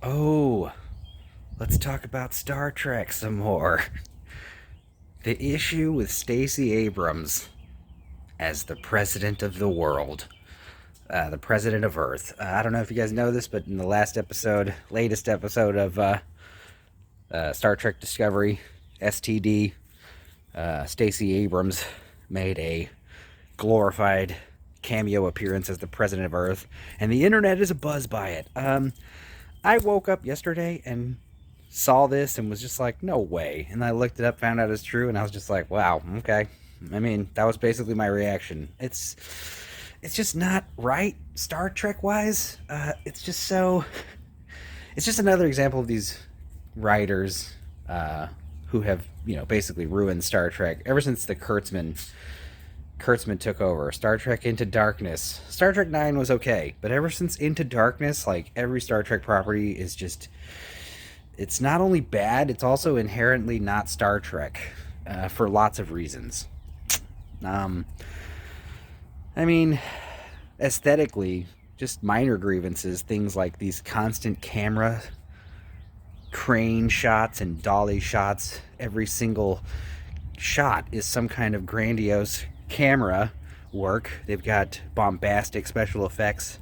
Oh, let's talk about Star Trek some more. The issue with Stacey Abrams as the president of the world, the president of Earth. I don't know if you guys know this, but in the latest episode of Star Trek Discovery, STD, Stacey Abrams made a glorified cameo appearance as the president of Earth, and the internet is abuzz by it. I woke up yesterday and saw this and was just like, no way. And I looked it up, found out it's true, and I was just like, wow, okay. I mean, that was basically my reaction. It's just not right, Star Trek wise. It's just another example of these writers who have basically ruined Star Trek ever since the Kurtzman took over. Star Trek Into Darkness. Star Trek 9 was okay, but ever since Into Darkness, like every Star Trek property is just, it's not only bad, it's also inherently not Star Trek for lots of reasons. Um, I mean, aesthetically, just minor grievances, things like these constant camera crane shots and dolly shots. Every single shot is some kind of grandiose camera work. They've got bombastic special effects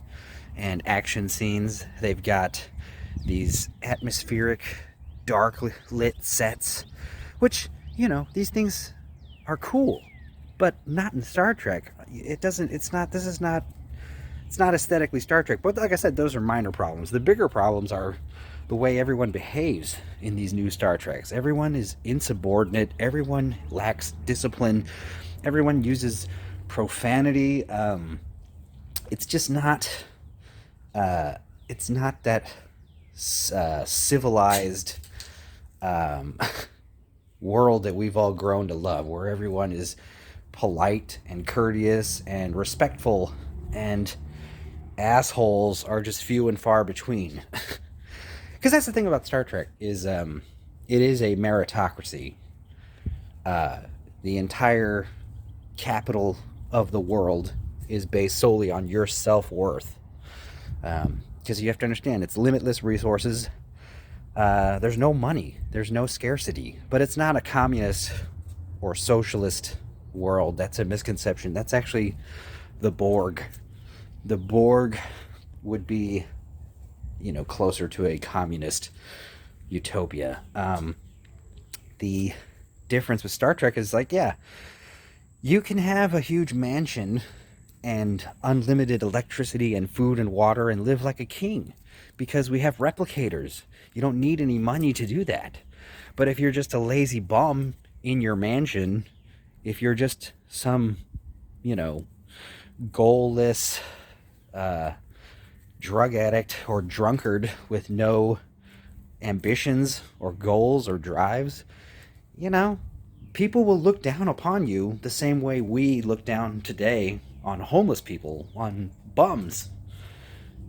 and action scenes. They've got these atmospheric, dark lit sets, which, these things are cool, but not in Star Trek. It's not aesthetically Star Trek. But like I said, those are minor problems. The bigger problems are the way everyone behaves in these new Star Treks. Everyone is insubordinate. Everyone lacks discipline. Everyone uses profanity. It's just not. It's not that civilized um, world that we've all grown to love, where everyone is polite and courteous and respectful, and assholes are just few and far between. Because that's the thing about Star Trek is it is a meritocracy. The entire capital of the world is based solely on your self-worth. Because you have to understand, it's limitless resources. There's no money. There's no scarcity. But it's not a communist or socialist world. That's a misconception. That's actually the Borg. The Borg would be, closer to a communist utopia. The difference with Star Trek is like, yeah, you can have a huge mansion and unlimited electricity and food and water and live like a king because we have replicators. You don't need any money to do that. But if you're just a lazy bum in your mansion, if you're just some, goalless drug addict or drunkard with no ambitions or goals or drives, people will look down upon you the same way we look down today on homeless people, on bums.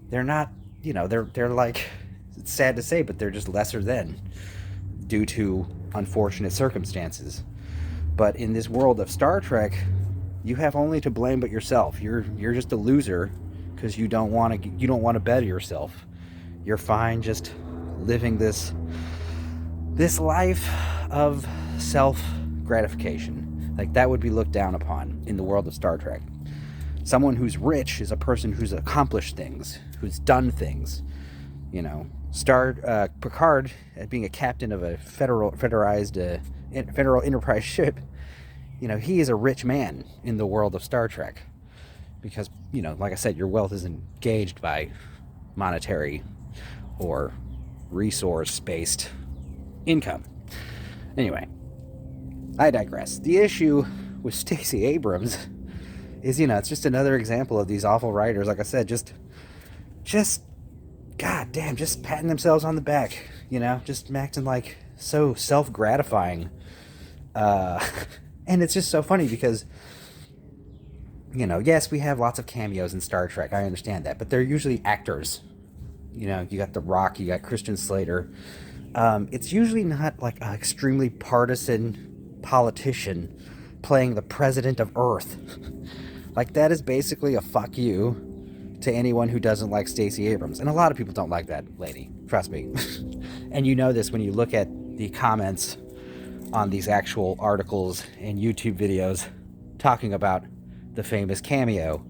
They're not, they're like, it's sad to say, but they're just lesser than due to unfortunate circumstances. But in this world of Star Trek, you have only to blame but yourself. You're just a loser because you don't want to better yourself. You're fine just living this life of self gratification. Like that would be looked down upon in the world of Star Trek. Someone who's rich is a person who's accomplished things, who's done things. Picard, being a captain of a federal enterprise ship, he is a rich man in the world of Star Trek because, like I said, your wealth isn't gauged by monetary or resource-based income. Anyway, I digress. The issue with Stacey Abrams is, it's just another example of these awful writers. Like I said, just goddamn, just patting themselves on the back, just acting like so self-gratifying. And it's just so funny because, yes, we have lots of cameos in Star Trek. I understand that, but they're usually actors. You got The Rock, you got Christian Slater. It's usually not like an extremely partisan politician playing the president of Earth. Like, that is basically a fuck you to anyone who doesn't like Stacey Abrams. And a lot of people don't like that lady, trust me. And you know this when you look at the comments on these actual articles and YouTube videos talking about the famous cameo.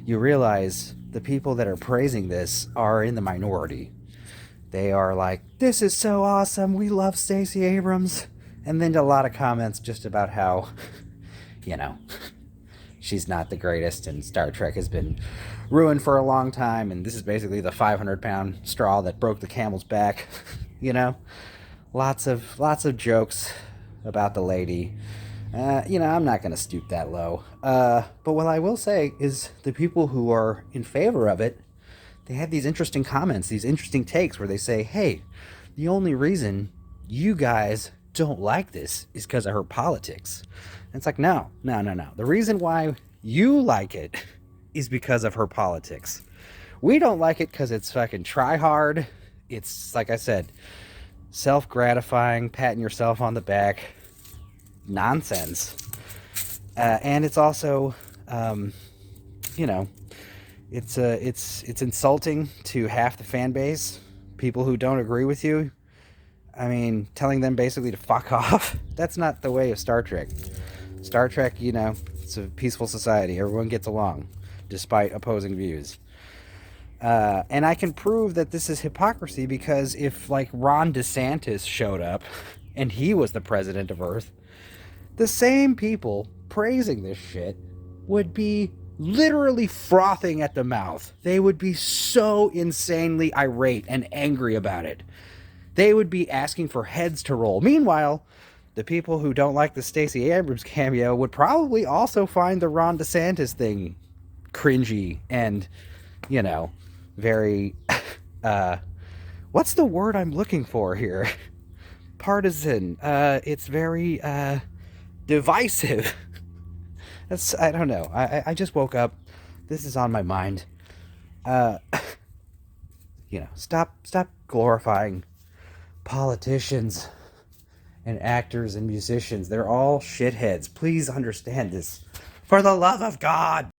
You realize the people that are praising this are in the minority. They are like, this is so awesome, we love Stacey Abrams. And then a lot of comments just about how, you know, she's not the greatest and Star Trek has been ruined for a long time and this is basically the 500-pound straw that broke the camel's back. You know, lots of jokes about the lady. You know, I'm not going to stoop that low. But what I will say is the people who are in favor of it, they have these interesting comments, these interesting takes where they say, hey, the only reason you guys don't like this is because of her politics. And it's like, no. The reason why you like it is because of her politics. We don't like it because it's fucking try hard. It's, like I said, self-gratifying, patting yourself on the back nonsense. And it's also, you know, it's insulting to half the fan base, people who don't agree with you. I mean, telling them basically to fuck off. That's not the way of Star Trek. Star Trek, you know, it's a peaceful society. Everyone gets along, despite opposing views. And I can prove that this is hypocrisy because if, like, Ron DeSantis showed up and he was the president of Earth, the same people praising this shit would be literally frothing at the mouth. They would be so insanely irate and angry about it. They would be asking for heads to roll. Meanwhile, the people who don't like the Stacey Abrams cameo would probably also find the Ron DeSantis thing cringy and, you know, very, what's the word I'm looking for here? Partisan. It's very, divisive. I don't know. I just woke up. This is on my mind. You know, stop glorifying politicians and actors and musicians. They're all shitheads. Please understand this. For the love of God.